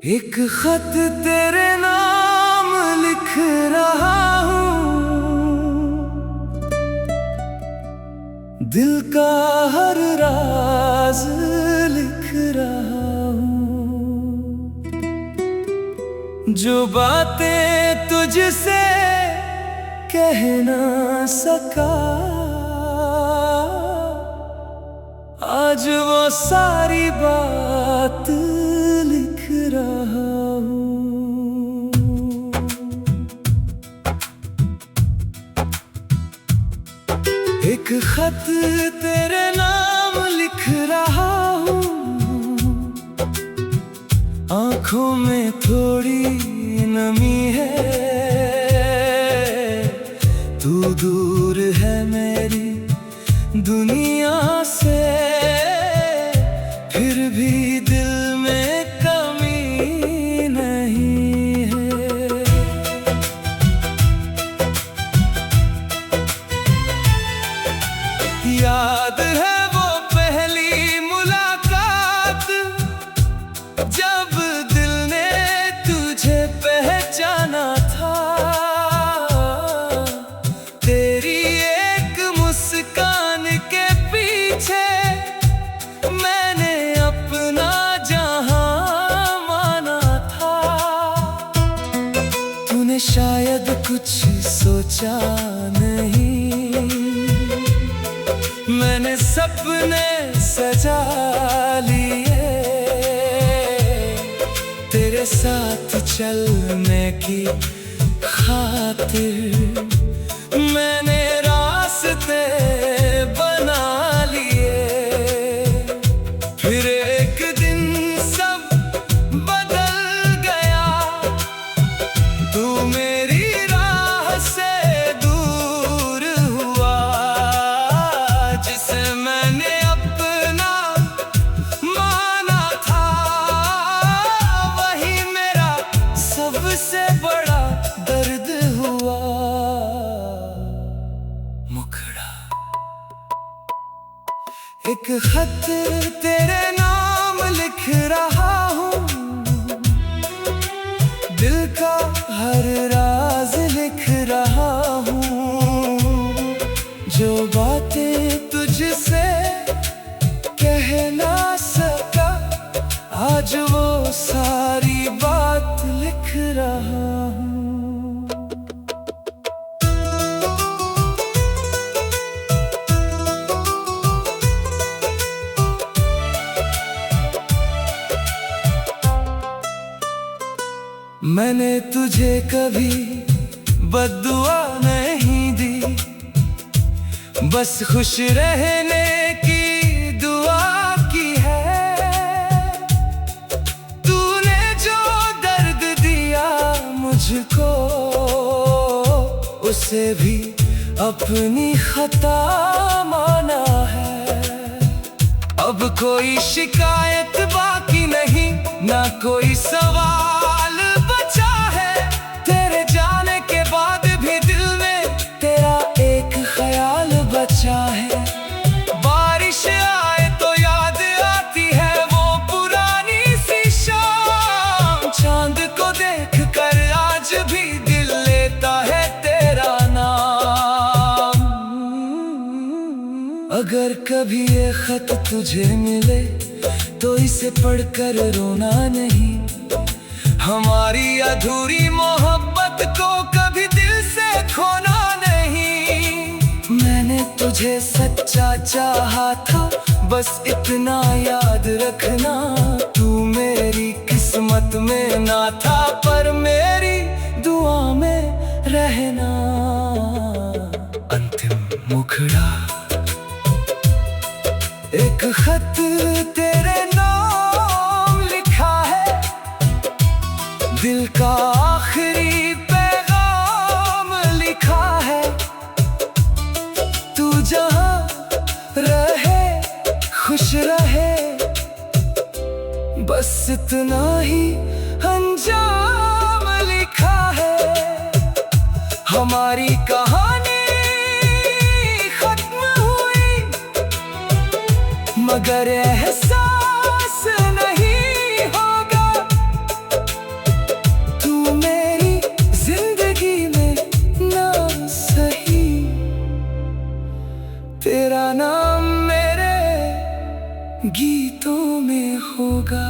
एक खत तेरे नाम लिख रहा हूँ, दिल का हर राज लिख रहा हूँ। जो बातें तुझसे कह ना सका, आज वो सारी बात लिख रहा हूँ। एक खत तेरे नाम लिख रहा हूँ, आँखों में थोड़ी नमी है। तू दूर है मेरी दुनिया से, फिर भी दिल में कमी नहीं है। याद है वो पहली मुलाकात, जब दिल ने तुझे पहचाना था। तेरी एक मुस्कान के पीछे मैंने अपना जहां माना था। तूने शायद कुछ सोचा नहीं, मैंने सपने सजा लिए तेरे साथ चलने की खातिर। मैंने रास्ते बना लिए, फिर एक दिन सब बदल गया। तू मेरी राह से दूर हुआ, जिसे मैंने अपना माना था। वही मेरा सबसे बड़ा दर्द हुआ। मुखड़ा एक खत तेरे नाम लिख रहा हूँ, दिल का हर राज लिख रहा हूँ। जो बातें तुझसे कह ना सका, आज वो सारी बात लिख रहा हूँ। मैंने तुझे कभी बद्दुआ नहीं दी, बस खुश रहने की दुआ की है। तूने जो दर्द दिया मुझको, उसे भी अपनी खता माना है। अब कोई शिकायत बाकी नहीं, ना कोई सवाल बचा है। तेरे जाने के बाद भी दिल में तेरा एक ख्याल बचा है। बारिश आए तो याद आती है वो पुरानी सी शाम। चांद को देख कर आज भी दिल लेता है तेरा नाम। अगर कभी ये खत तुझे मिले तो इसे पढ़कर रोना नहीं। हमारी अधूरी मोहब्बत को कभी दिल से खोना नहीं। मैंने तुझे सच्चा चाहा था, बस इतना याद रखना। तू मेरी किस्मत में ना था, पर मेरी दुआ में रहना। अंतिम मुखड़ा एक खत तेरे नाम लिखा है, दिल का आखिरी पैगाम लिखा है। तू जहां रहे खुश रहे, बस इतना ही अंजाम लिखा है। हमारी कहानी खत्म हुई, मगर एहसास नहीं होगा। तेरा नाम मेरे गीतों में होगा।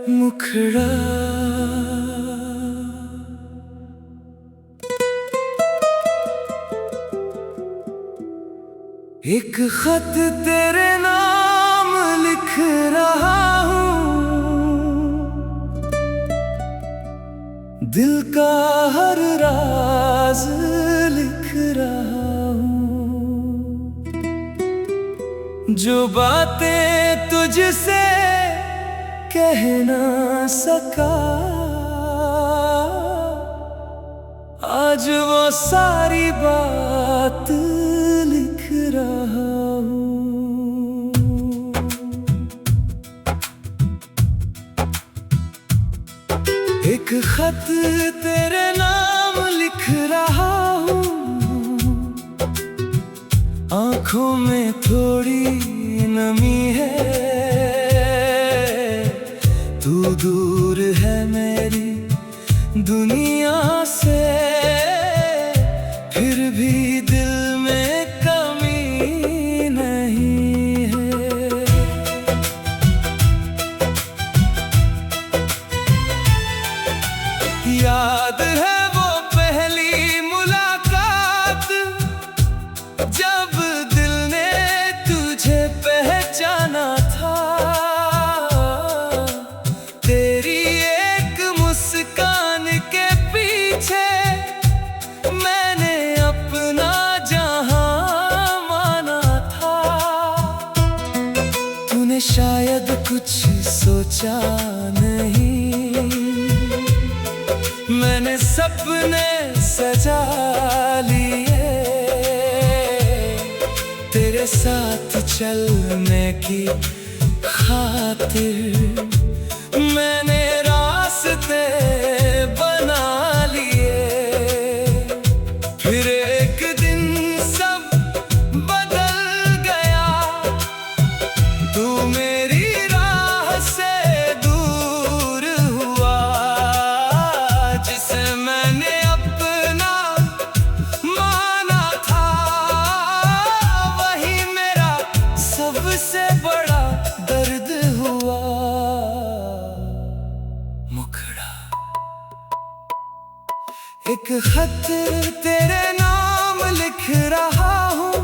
मुखड़ा एक खत तेरे नाम लिख रहा हूँ, दिल का हर राज लिख रहा हूँ। जो बातें तुझसे कह ना सका, आज वो सारी बात लिख रहा हूँ। एक खत तेरे नाम लिख रहा हूँ, आँखों में थोड़ी नमी है। तू दूर है मेरी दुनिया से, फिर भी दिल में कमी नहीं है। याद है वो पहली मुलाकात, जब दिल ने तुझे पहचाना था। तेरी एक मुस्कान के पीछे मैंने अपना जहां माना था। तूने शायद कुछ सोचा नहीं, मैंने सपने सजा लिए। तेरे साथ चलने की खातिर मैंने रास्ते बना लिए। फिर एक दिन सब बदल गया, तू मेरी राह से दूर हुआ। जिसे मैंने अपना माना था, वही मेरा सबसे बड़ा दर्द हुआ। मुखड़ा एक खत तेरे नाम लिख रहा हूँ,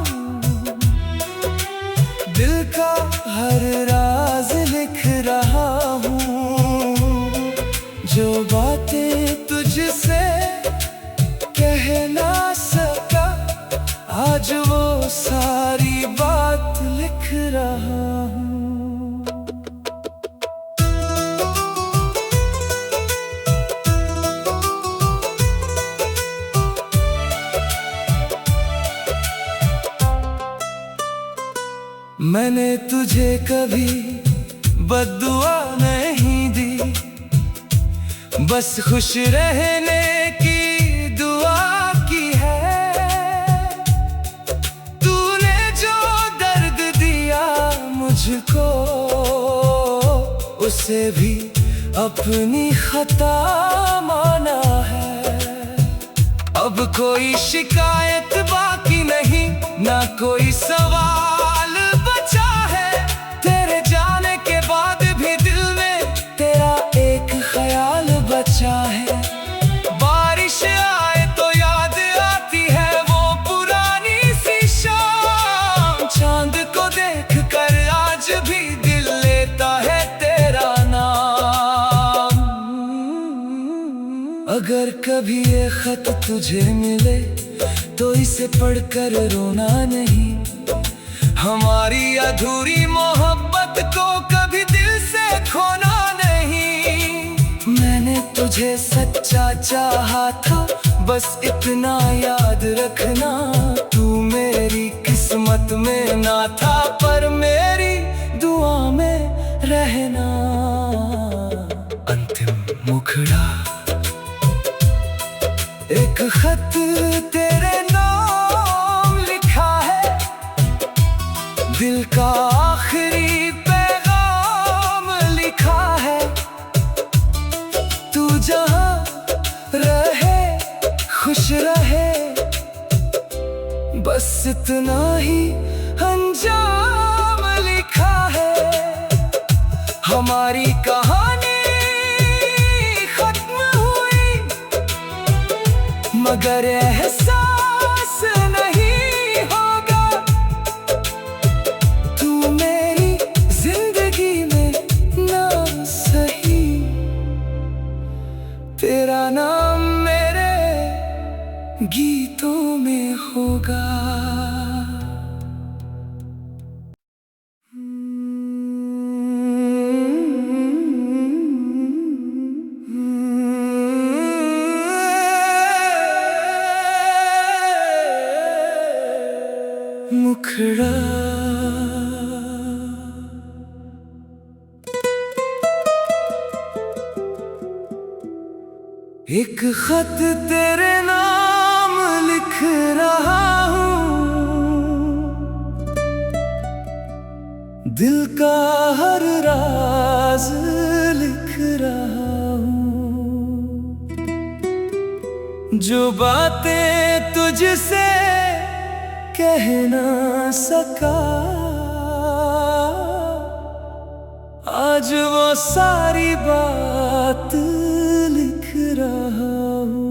दिल का हर राज लिख रहा हूँ। जो बातें तुझसे कह ना सका, आज वो सारी बात लिख रहा हूँ। मैंने तुझे कभी बद्दुआ नहीं दी, बस खुश रहने की दुआ की है। तूने जो दर्द दिया मुझको, उसे भी अपनी खता माना है। अब कोई शिकायत बाकी नहीं, ना कोई सवाल बचा है। तेरे जाने के बाद भी दिल में तेरा एक ख्याल बचा है। बारिश आए तो याद आती है वो पुरानी सी शाम। चांद को देख कर आज भी दिल लेता है तेरा नाम। अगर कभी ये खत तुझे मिले तो इसे पढ़कर रोना नहीं। हमारी अधूरी मोहब्बत को कभी दिल से खोना नहीं। मैंने तुझे सच्चा चाहा था, बस इतना याद रखना। तू मेरी किस्मत में ना था, पर मेरी दुआ में रहना। अंतिम मुखड़ा एक खत तेरे नाम लिखा है, दिल का आखिरी पैगाम लिखा है। तू जहां रहे खुश रहे, बस इतना ही अंजाम लिखा है। हमारी कहानी खत्म हुई, मगर एहसास नहीं होगा। तू मेरी जिंदगी में ना सही, तेरा नाम मेरे गीतों में होगा। मुखड़ा एक खत तेरे नाम लिख रहा हूँ, दिल का हर राज लिख रहा हूँ। जो बातें तुझसे कह ना सका, आज वो सारी बात लिख रहा हूँ।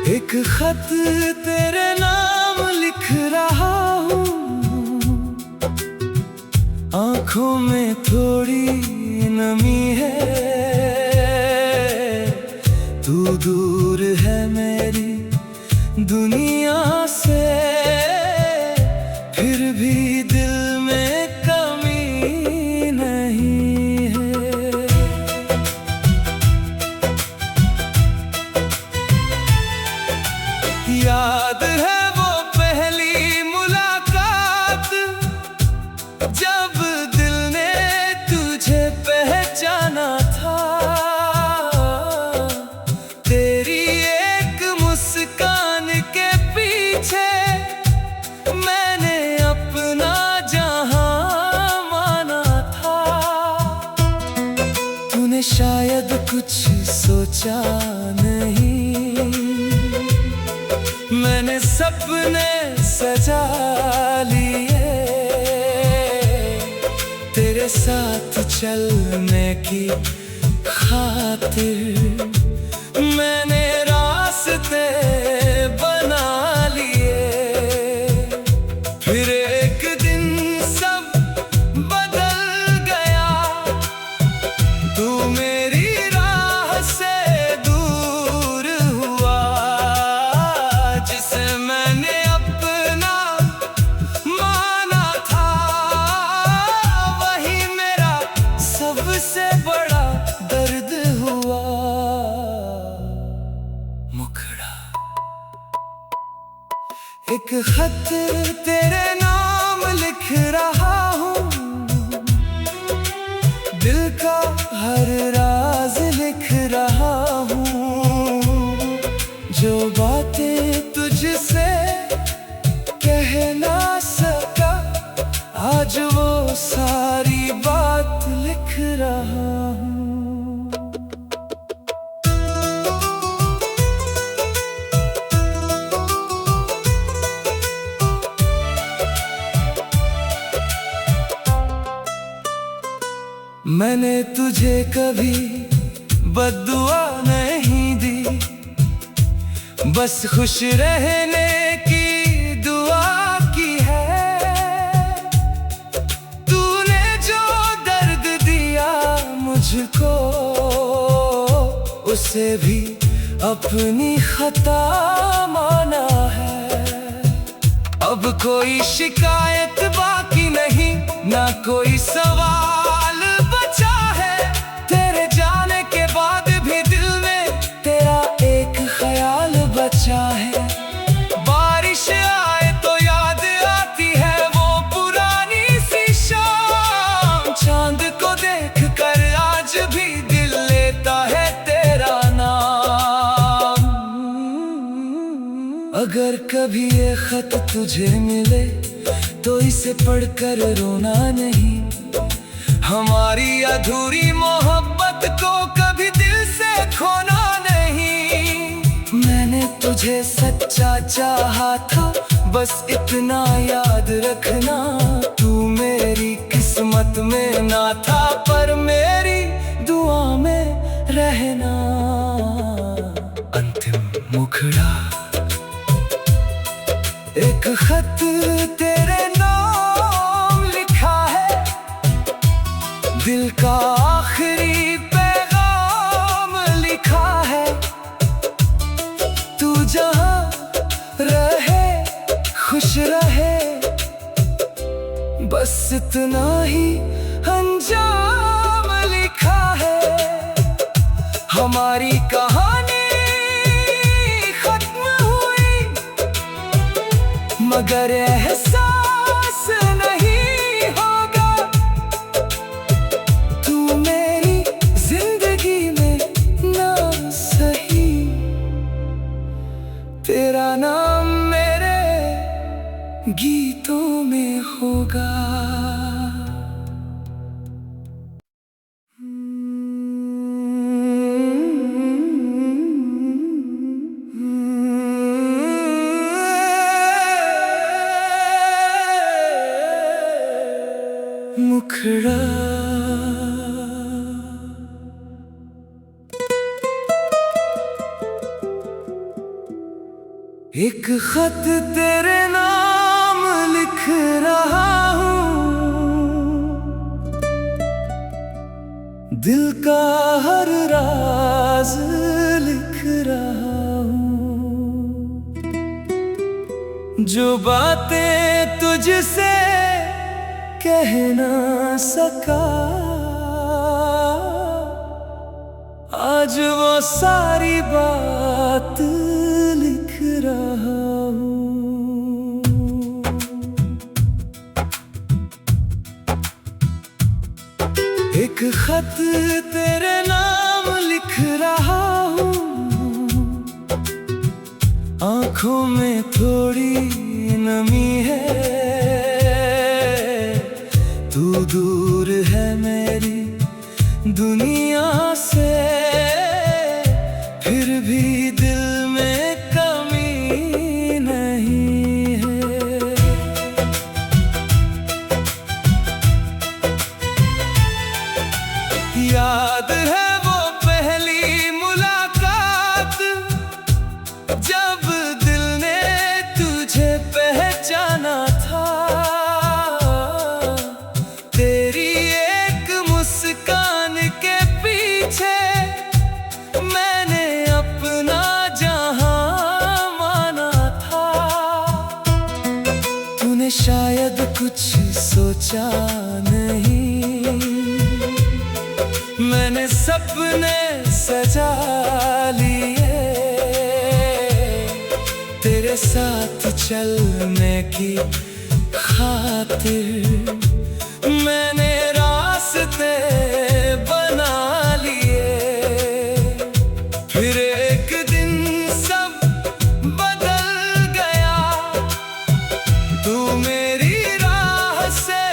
एक खत तेरे नाम लिख रहा हूँ, आँखों में थोड़ी नमी है। तू दूर है मेरी दुनिया से, फिर भी दिल में कमी नहीं है। याद है वो पहली मुलाकात, जब दिल ने तुझे पहचाना था। तेरी एक मुस्कान के पीछे मैंने अपना जहां माना था। तूने शायद कुछ सोचा नहीं, मैंने सपने सजा लिए। तेरे साथ चलने की खातिर मैंने रास्ते बना लिए। फिर एक दिन सब बदल गया, तू मेरी राह से दूर हुआ। जिसे मैंने अपना माना था, वही मेरा सबसे बड़ा दर्द हुआ। मुखड़ा एक खत तेरे नाम लिख रहा हूँ, दिल का हर राज लिख रहा हूँ। जो बातें तुझसे कह ना सका, आज वो सारी बात लिख रहा हूँ। मैंने तुझे कभी बद्दुआ नहीं दी, बस खुश रहने की दुआ की है। तूने जो दर्द दिया मुझको, उसे भी अपनी खता माना है। अब कोई शिकायत बाकी नहीं, ना कोई सवाल बचा है। तेरे जाने के बाद भी दिल में तेरा एक ख्याल बचा है। बारिश आए तो याद आती है वो पुरानी सी शाम। चांद को देख कर आज भी दिल लेता है तेरा नाम। अगर कभी ये खत तुझे मिले तो इसे पढ़कर रोना नहीं। हमारी अधूरी मोहब्बत को कभी दिल से खोना नहीं। मैंने तुझे सच्चा चाहा था, बस इतना याद रखना, तू मेरी किस्मत में ना था पर मेरी दुआ में रहना। अंतिम मुखड़ा, एक खत तेरे नाम लिखा है, दिल का आखिरी पैगाम लिखा है। तू जहां रहे खुश रहे, बस इतना ही अंजाम लिखा है। हमारी कहानी खत्म हुई, मगर एहसास नहीं होगा। तू मेरी जिंदगी में ना सही, तेरा नाम मेरे गीतों में होगा। मुखड़ा, एक खत तेरे नाम लिख रहा हूँ, दिल का हर राज लिख रहा हूँ। जो बातें तुझसे कह ना सका, आज वो सारी बात लिख रहा हूँ। एक खत तेरे नाम लिख रहा हूँ, आँखों में थोड़ी नमी है। तू दूर है मेरी दुनिया से, फिर भी दिल में कमी नहीं है। याद है वो पहली मुलाकात, जब दिल ने तुझे पहचाना था। तेरी एक मुस्कान के पीछे मैंने अपना जहां माना था। तूने शायद कुछ सोचा नहीं, मैंने सपने सजा लिए। तेरे साथ चलने की खातिर मैंने रास्ते बना लिए। फिर एक दिन सब बदल गया, तू मेरी राह से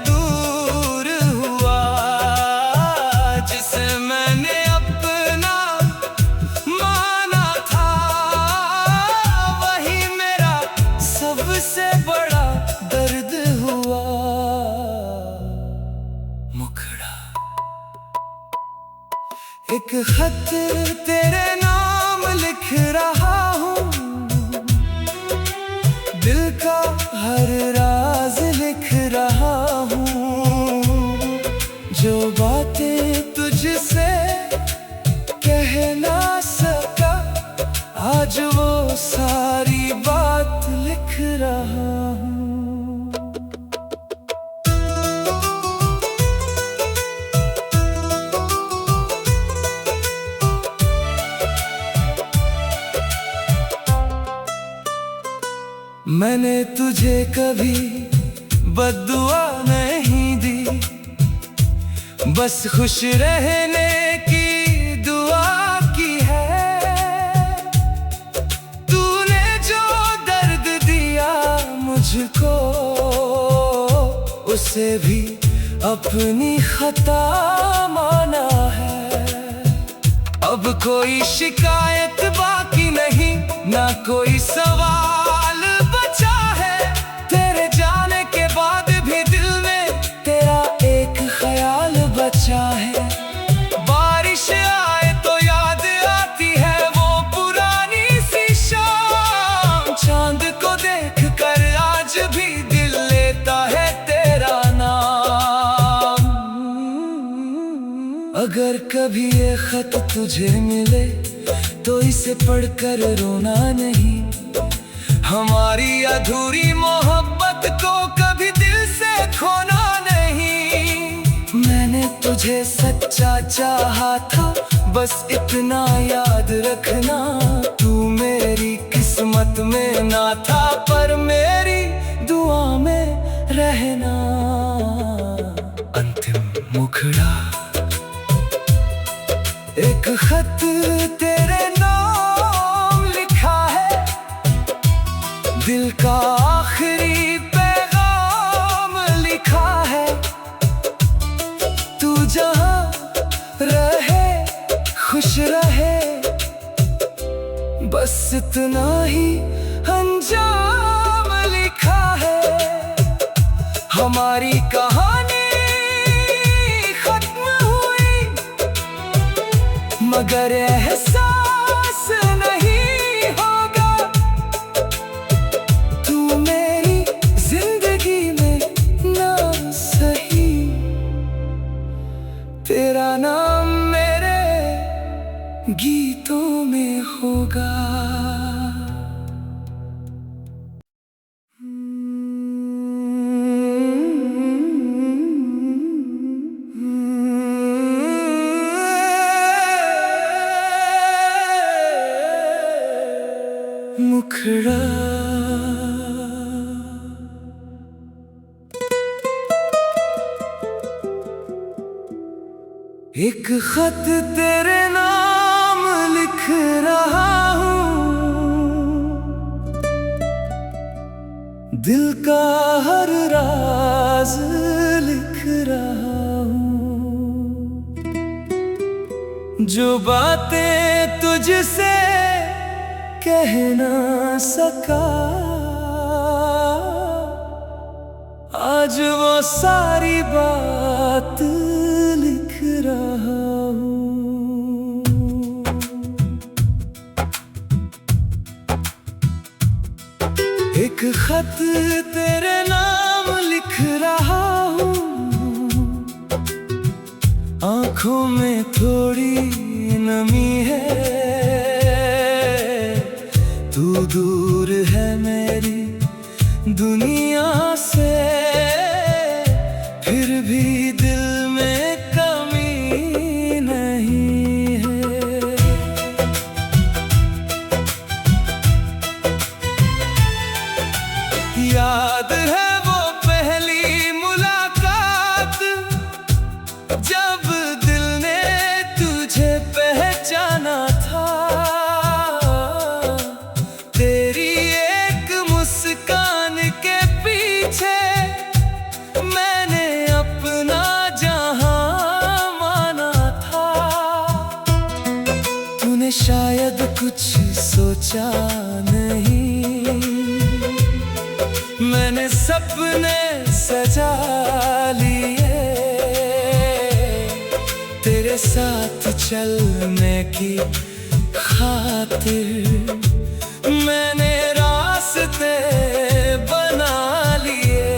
दूर हुआ। जिसे मैंने अपना माना था, वही मेरा सबसे बड़ा दर्द हुआ। मुखड़ा, एक खत तेरे नाम लिख रहा हूँ, दिल का हर राज लिख रहा हूँ। जो बातें तुझसे कह ना सका, आज वो सारी बात लिख रहा हूँ। मैंने तुझे कभी बद्दुआ नहीं दी, बस खुश रहने की दुआ की है। तूने जो से भी अपनी खता माना है। अब कोई शिकायत बाकी नहीं, ना कोई सवाल बचा है। तेरे जाने के बाद भी दिल में तेरा एक ख्याल बचा है। बारिश आए तो याद आती है वो पुरानी सी शाम। चांद को देख कर आज भी दिल लेता है तेरा नाम। अगर कभी ये खत तुझे मिले तो इसे पढ़कर रोना नहीं। हमारी अधूरी मोहब्बत को कभी दिल से खोना नहीं। मैंने तुझे सच्चा चाहा था, बस इतना याद रखना। तू मेरी किस्मत में ना था, पर मेरी दुआ में रहना। अंतिम मुखड़ा, एक खत तेरे नाम लिखा है। दिल का आखिरी पैगाम लिखा है। तू जहाँ रहे खुश रहे, बस इतना ही अंजाम लिखा है। हमारी कहानी खत्म हुई, मगर एहसास नहीं होगा। तू मेरी जिंदगी में ना सही, तेरा नाम मेरे गीतों में होगा। मुखड़ा, एक खत तेरे नाम लिख रहा हूँ। दिल का हर राज लिख रहा हूँ। जो बातें तुझसे कह ना सका, आज वो सारी बात लिख रहा हूँ। एक खत तेरे नाम लिख रहा हूँ। आँखों में थोड़ी नमी है, तू दूर है मेरी दुनिया से। फिर भी दिल में कमी नहीं है। याद है वो पहली मुलाकात, जब दिल ने तुझे पहचाना था। तेरी एक मुस्कान के पीछे मैंने अपना जहां माना था। तूने शायद कुछ सोचा नहीं, मैंने सपने सजा लिए। तेरे साथ चलने की खातिर मैंने रास्ते बना लिए।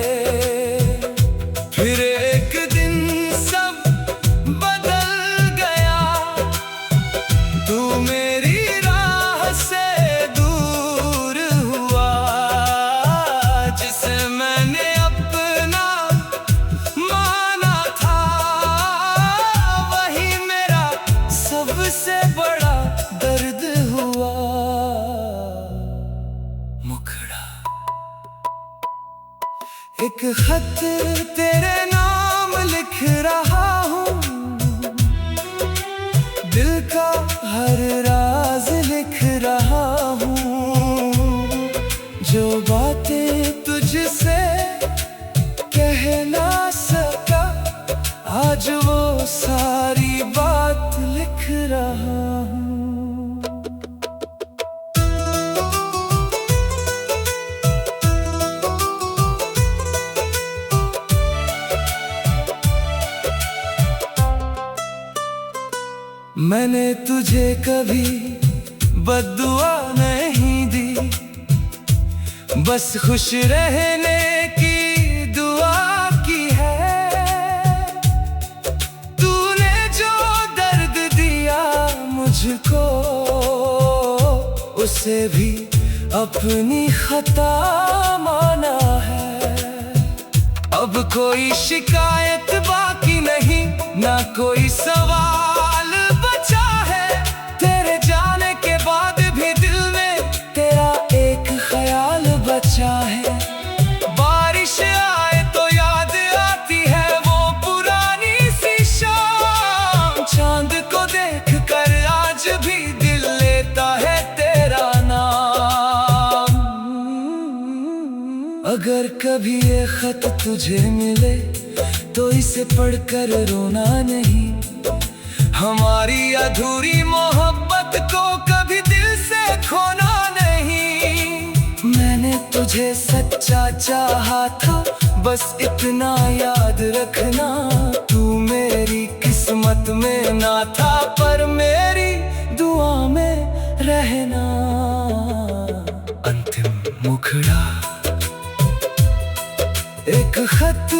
फिर एक दिन सब बदल गया, तू मेरी राह से दूर हुआ। जिसे मैंने अपना माना था, वही मेरा सबसे बड़ा दर्द हुआ। एक खत तेरे नाम लिख रहा हूँ। दिल का हर राज लिख रहा हूँ। जो बातें तुझसे कहना मैंने तुझे कभी बद्दुआ नहीं दी, बस खुश रहने की दुआ की है। तूने जो दर्द दिया मुझको, उसे भी अपनी खता माना है। अब कोई शिकायत बाकी नहीं, ना कोई सवाल बचा है। तेरे जाने के बाद भी दिल में तेरा एक ख्याल बचा है। बारिश आए तो याद आती है वो पुरानी सी शाम। चांद को देख कर आज भी दिल लेता है तेरा नाम। अगर कभी ये खत तुझे मिले तो इसे पढ़कर रोना नहीं। हमारी अधूरी मोहब्बत को कभी दिल से खोना नहीं। मैंने तुझे सच्चा चाहा था, बस इतना याद रखना। तू मेरी किस्मत में ना था, पर मेरी दुआ में रहना। अंतिम मुखड़ा, एक खत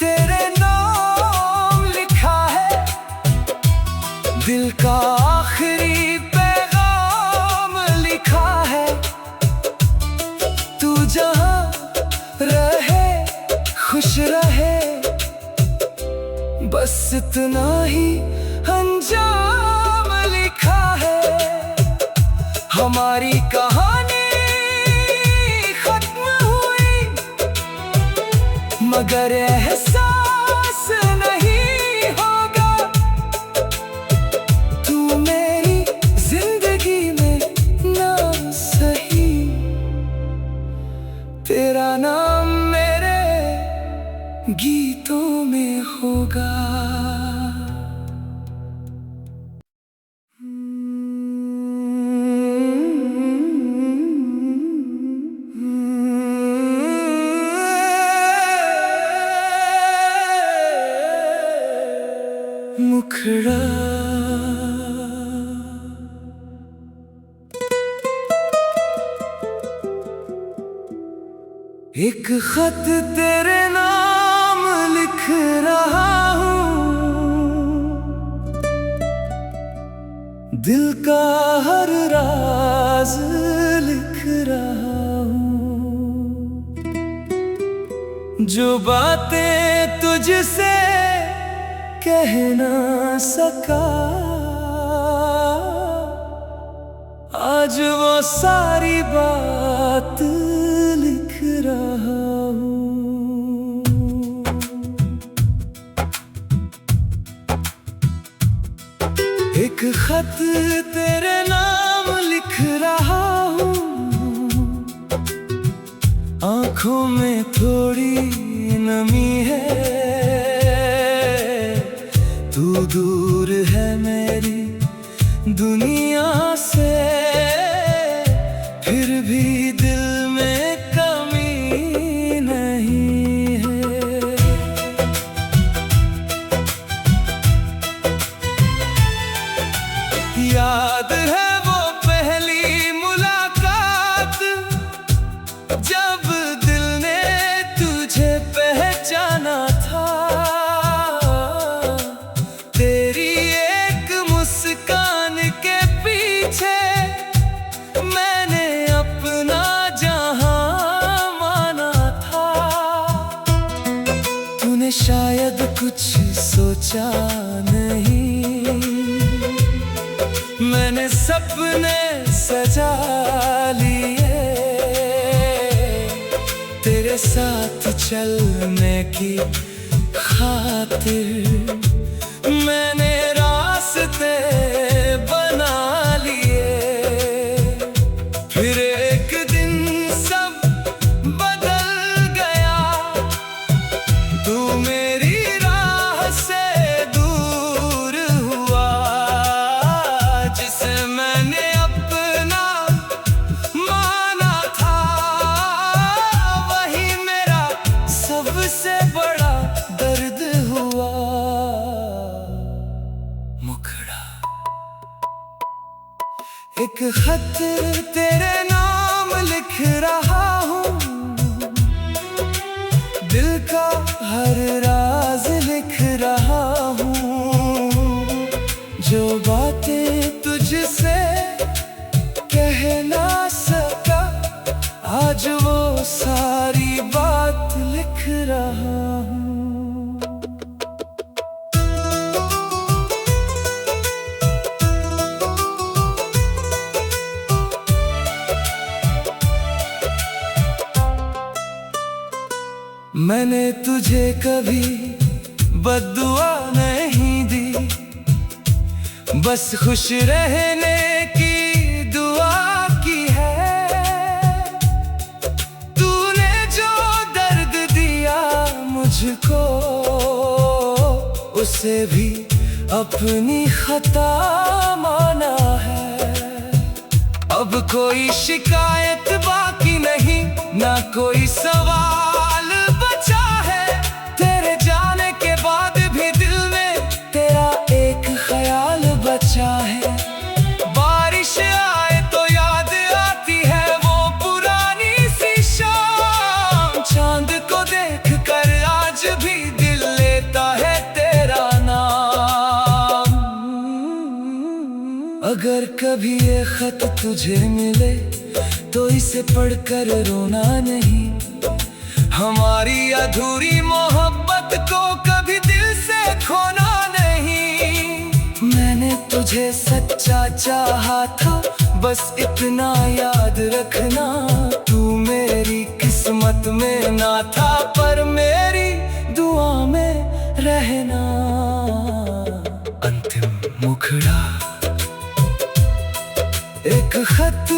तेरे नाम लिखा है। दिल का आखिरी पैगाम लिखा है। तू जहां रहे खुश रहे, बस इतना ही अंजाम लिखा है। हमारी कहानी खत्म हुई, मगर एहसास नहीं होगा। तू मेरी जिंदगी में ना सही, तेरा नाम मेरे गीतों में होगा। मुखड़ा, एक खत तेरे नाम लिख रहा हूँ। दिल का हर राज लिख रहा हूँ। जो बातें तुझसे कह ना सका, आज वो सारी बात लिख रहा हूँ। एक खत तेरे नाम लिख रहा हूँ। आँखों में थोड़ी नमी है, तू दूर है मेरी दुनिया से। फिर भी दिल में कमी नहीं है। याद है वो पहली मुलाकात, जब दिल ने तुझे पहचाना था। तेरी एक मुस्कान के पीछे मैंने अपना जहां माना था। तूने शायद कुछ सोचा नहीं, मैंने सपने सजा लिए। तेरे साथ चलने की खातिर मैंने रास्ते बना लिए। फिर एक दिन सब बदल गया, तू मेरी राह से दूर हुआ। जिसे मैंने अपना माना था, वही मेरा सबसे बड़ा दर्द हुआ। मुखड़ा, खत तेरे नाम लिख रहा हूँ, दिल का हर राज लिख रहा हूँ। जो बातें तुझसे कह ना सका, आज वो सारी बात लिख रहा हूँ। मैंने तुझे कभी बद्दुआ नहीं दी, बस खुश रहने की दुआ की है। तूने जो दर्द दिया मुझको, उसे भी अपनी खता माना है। अब कोई शिकायत बाकी नहीं, ना कोई सवाल बचा है। तेरे जाने के बाद भी दिल में तेरा एक ख्याल बचा है। बारिश आए तो याद आती है वो पुरानी सी शाम, चांद को देख कर आज भी दिल लेता है तेरा नाम। अगर कभी ये खत तुझे मिले तो इसे पढ़कर रोना नहीं। हमारी अधूरी मोहब्बत को कभी दिल से खोना नहीं। मैंने तुझे सच्चा चाहा था, बस इतना याद रखना। तू मेरी किस्मत में ना था, पर मेरी दुआ में रहना। अंतिम मुखड़ा एक खत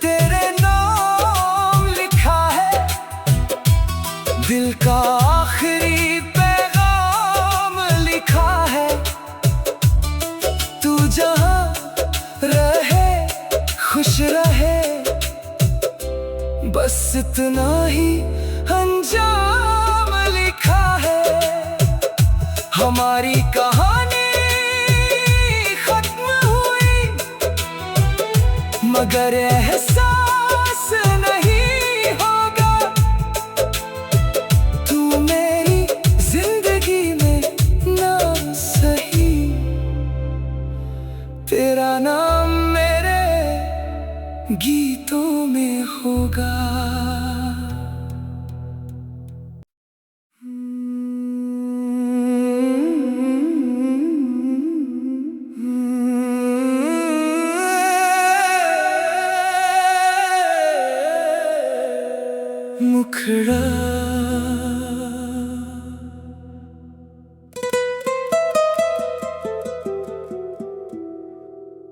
तेरे नाम लिखा है, दिल का आखिरी पैगाम लिखा है। तू जहां रहे खुश रहे, बस इतना ही अंजाम लिखा है। हमारी कहानी मगर एहसास नहीं होगा। तू मेरी जिंदगी में ना सही, तेरा नाम मेरे गीतों में होगा। मुखड़ा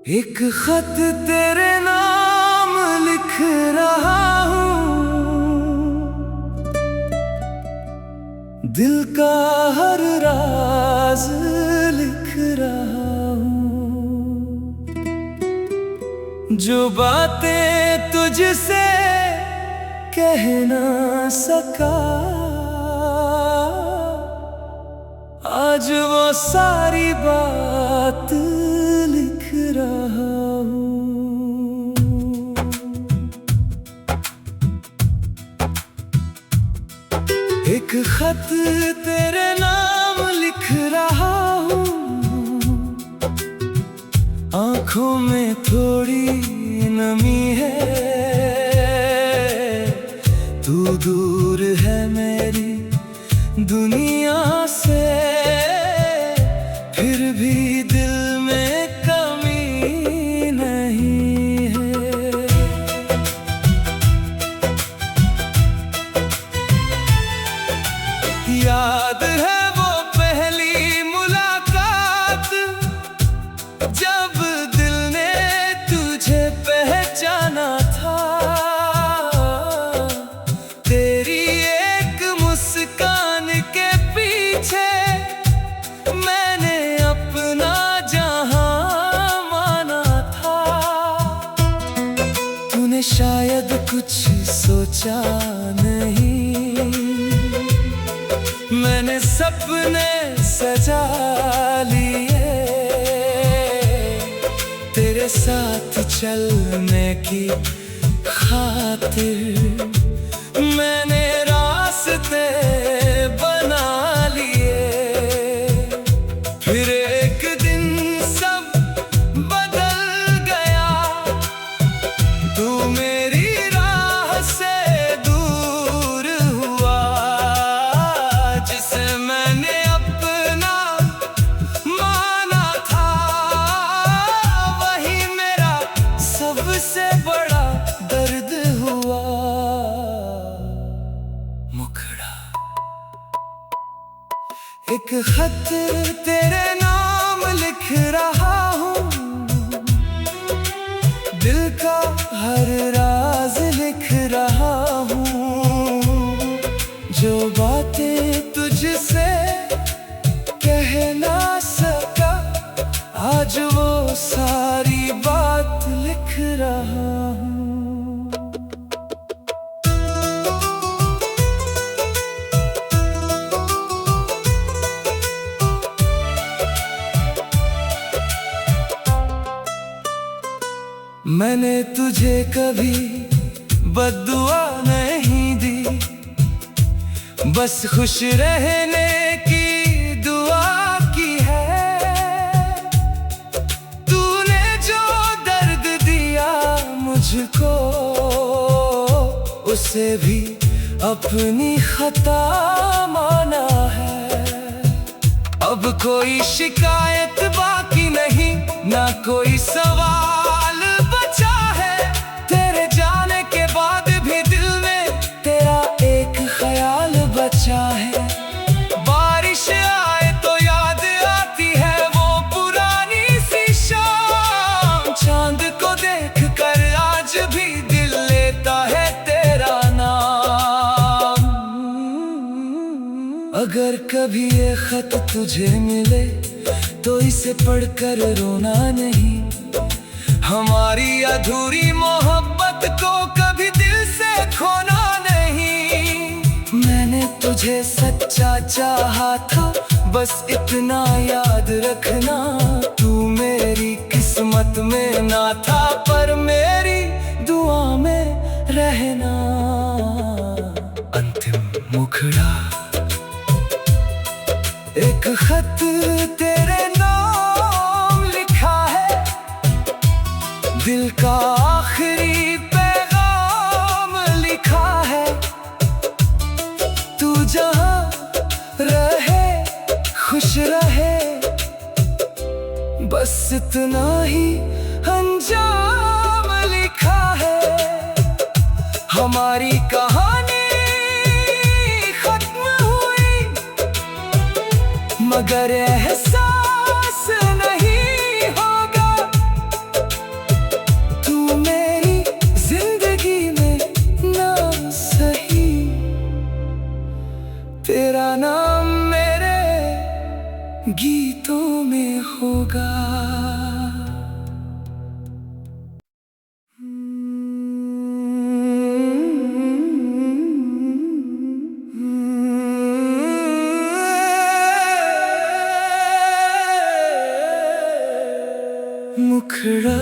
एक खत तेरे नाम लिख रहा हूँ, दिल का हर राज लिख रहा हूँ। जो बातें तुझसे कह ना सका, आज वो सारी बात लिख रहा हूँ। एक खत तेरे नाम लिख रहा हूँ, आँखों में थोड़ी नमी है। तू दूर है मेरी दुनिया से, फिर भी दिल में कमी नहीं है। याद है वो पहली मुलाकात, जब दिल ने तुझे पहचाना था। तेरी एक मुस्कान के पीछे मैंने अपना जहां माना था। तूने शायद कुछ सोचा नहीं, मैंने सपने सजा लिए। तेरे तेरे साथ चलने की खातिर मैंने रास्ते बना लिए। फिर एक दिन सब बदल गया, तू मेरी राह से दूर हुआ। जिसे मैंने अपना माना था, वही मेरा सबसे बड़ा दर्द हुआ। मुखड़ा एक खत तेरे नाम लिख रहा हूँ, दिल का हर राज लिख रहा हूँ। जो बातें तुझसे कह ना सका, आज वो सारी बात लिख रहा हूँ। मैंने तुझे कभी बद्दुआ नहीं दी, बस खुश रहने की दुआ की है। तूने जो दर्द दिया मुझको, उसे भी अपनी खता माना है। अब कोई शिकायत बाकी नहीं, ना कोई सवाल बचा है। तेरे जाने के बाद भी दिल में तेरा एक ख्याल बचा है। बारिश आए तो याद आती है वो पुरानी सी शाम। चांद को देख कर आज भी दिल लेता है तेरा नाम। अगर कभी ये खत तुझे मिले तो इसे पढ़कर रोना नहीं। हमारी अधूरी मोहब्बत को कभी दिल से खोना नहीं। मैंने तुझे सच्चा चाहा था, बस इतना याद रखना। तू मेरी किस्मत में ना था, पर मेरी दुआ में रहना। अंतिम मुखड़ा एक खत तेरे नाम लिखा है, दिल का आखिरी पैगाम लिखा है। तू जहां रहे खुश रहे, बस इतना ही अंजाम लिखा है। हमारी कहानी खत्म हुई, मगर एहसास नहीं होगा। तू मेरी जिंदगी में ना सही, तेरा नाम मेरे गीतों में होगा। मुखड़ा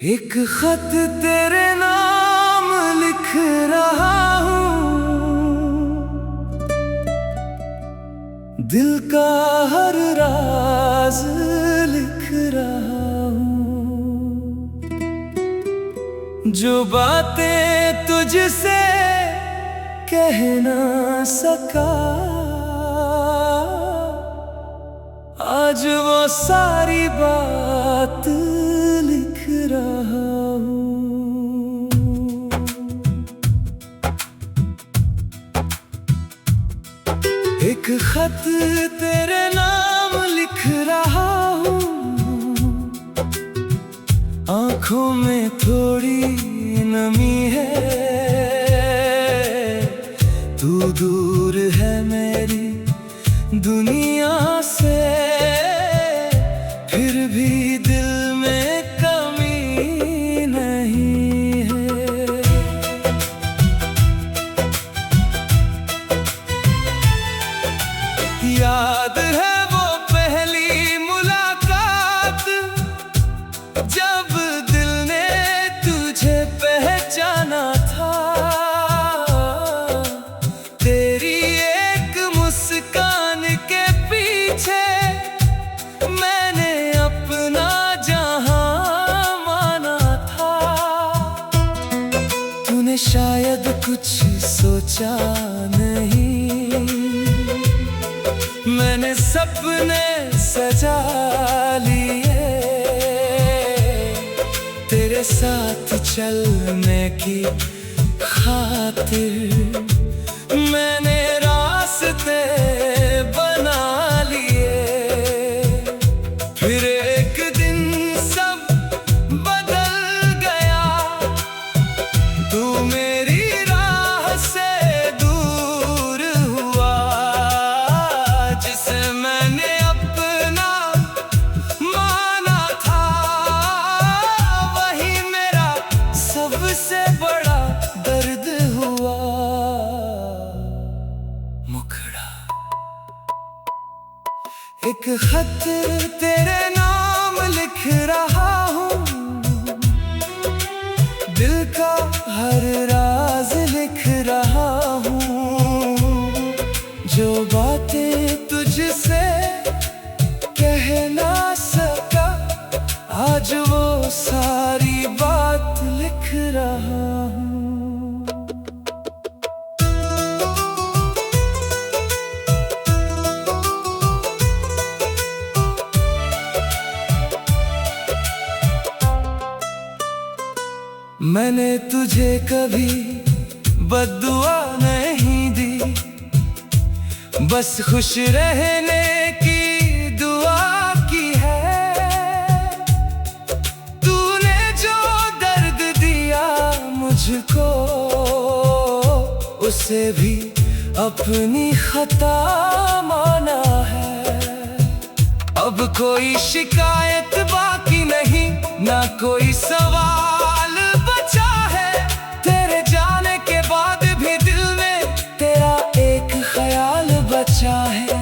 एक खत तेरे नाम लिख रहा हूँ, दिल का हर राज लिख रहा हूँ। जो बातें तुझसे कह ना सका, आज वो सारी बात लिख रहा हूँ। एक खत तेरे नाम लिख रहा हूँ, आँखों में थोड़ी नमी है। तू दूर है मेरी दुनिया से, फिर भी दिल में कमी नहीं है। सपने सजा लिए, तेरे साथ चलने की खातिर मैंने रास्ते बना लिए। फिर एक दिन सब बदल गया, तू मेरी राह से दूर हुआ। जिसे मैंने अपना माना था, वही मेरा सबसे बड़ा दर्द हुआ। मुखड़ा एक खत तेरे नाम लिख रहा हूँ, दिल का हर राज लिख रहा हूँ। जो बातें तुझसे कह ना सका, आज वो सारी बात लिख रहा हूँ। मैंने तुझे कभी बद्दुआ नहीं दी, बस खुश रहने की दुआ की है। तूने जो दर्द दिया मुझको, उसे भी अपनी खता माना है। अब कोई शिकायत बाकी नहीं, ना कोई सवाल बचा है। तेरे जाने के बाद भी दिल में तेरा एक ख्याल बचा है।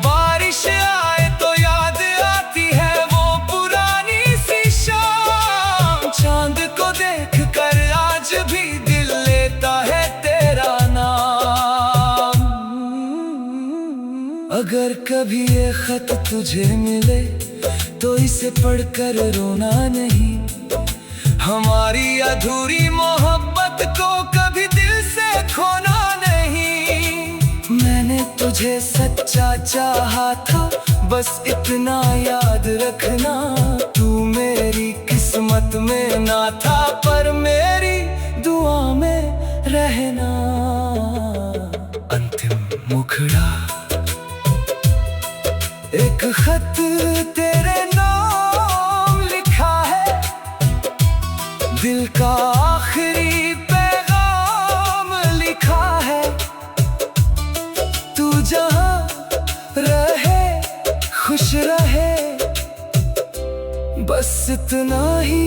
बारिश आए तो याद आती है वो पुरानी सी शाम। चांद को देख कर आज भी दिल लेता है तेरा नाम। अगर कभी ये खत तुझे मिले तो इसे पढ़कर रोना नहीं। हमारी अधूरी मोहब्बत को कभी दिल से खोना नहीं। मैंने तुझे सच्चा चाहा था, बस इतना याद रखना। तू मेरी किस्मत में ना था, पर मेरी दुआ में रहना। अंतिम मुखड़ा एक खत तेरे नाम लिखा है, दिल का आखिरी पैगाम लिखा है। तू जहां रहे खुश रहे, बस इतना ही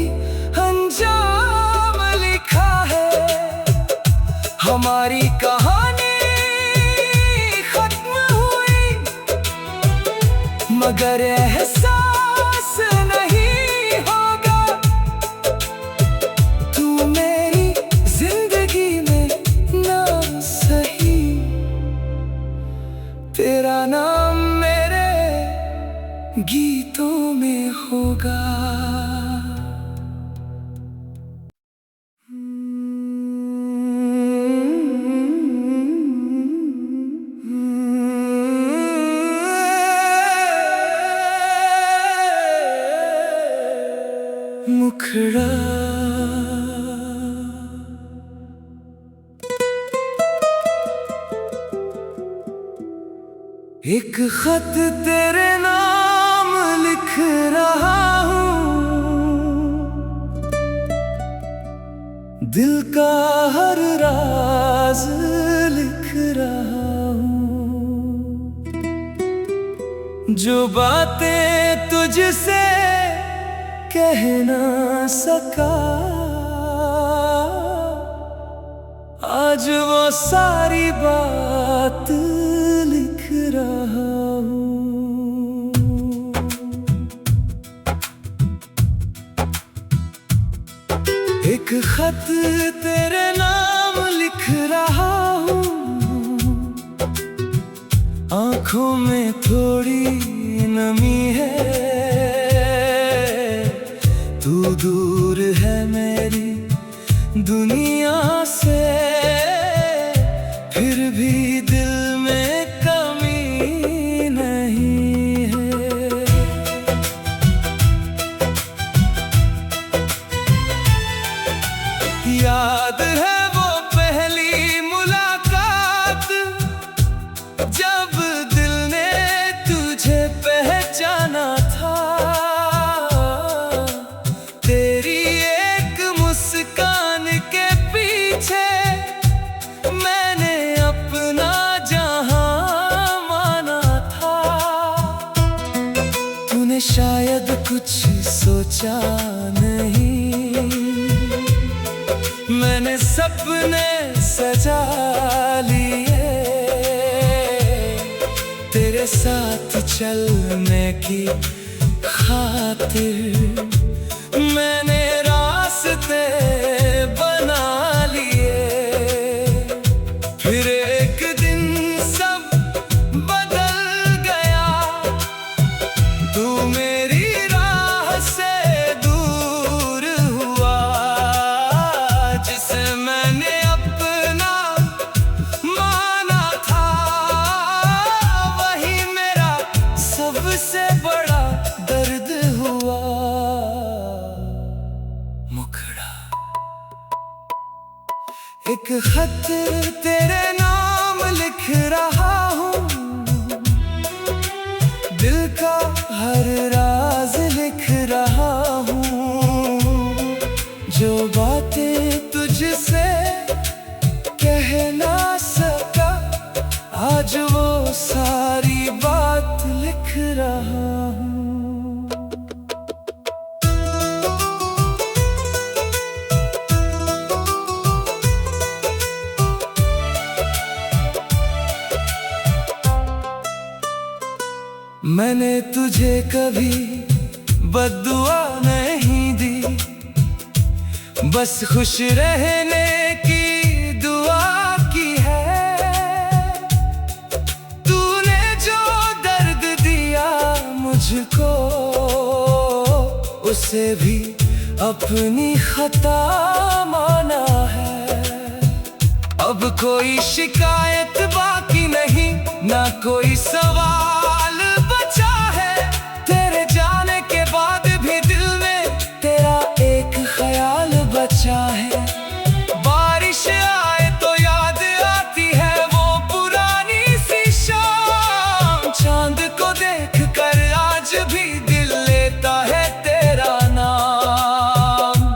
अंजाम लिखा है। हमारी कहानी खत्म हुई, मगर एहसास नहीं होगा। तू मेरी जिंदगी में ना सही, तेरा नाम मेरे गीतों में होगा। मुखड़ा एक खत तेरे नाम लिख रहा हूँ, दिल का हर राज लिख रहा हूँ। जो बातें तुझसे कह ना सका, आज वो सारी बात लिख रहा हूँ। एक खत तेरे नाम लिख रहा हूँ, आँखों में थोड़ी नमी है। तू दूर है मेरी दुनिया से, फिर भी दिल में कमी नहीं मैंने शायद कुछ सोचा नहीं, मैंने सपने सजा लिए तेरे साथ चलने की खातिर। मैंने रास्ते बना लिए, फिर एक दिन सब बदल गया। तू मेरी राह से दूर हुआ, जिसे मैंने अपना माना था, वही मेरा सबसे बड़ा दर्द हुआ। मुखड़ा एक खत तेरे नाम लिख रहा हूँ, दिल का हर राज लिख रहा हूँ। जो बातें तुझसे कह ना सका, आज वो सारी बात लिख रहा हूँ। मैंने तुझे कभी बद्दुआ नहीं दी, बस खुश रहने की दुआ की है। तूने जो दर्द दिया मुझको, उसे भी अपनी खता माना है। अब कोई शिकायत बाकी नहीं, ना कोई सवाल बचा है। तेरे जाने के बाद भी दिल में तेरा एक ख्याल बचा है। बारिश आए तो याद आती है वो पुरानी सी शाम, चांद को देख कर आज भी दिल लेता है तेरा नाम।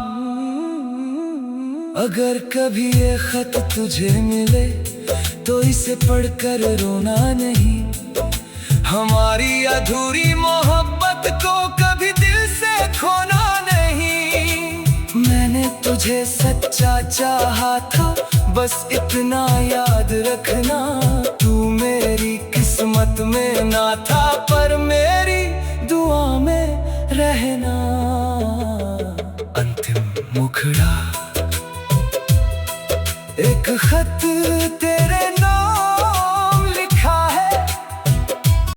अगर कभी ये खत तुझे मिले तो इसे पढ़कर रोना नहीं, हमारी अधूरी मोहब्बत को कभी दिल से खोना नहीं। मैंने तुझे सच्चा चाहा था, बस इतना याद रखना, तू मेरी किस्मत में ना था, पर मेरी दुआ में रहना। अंतिम मुखड़ा एक खत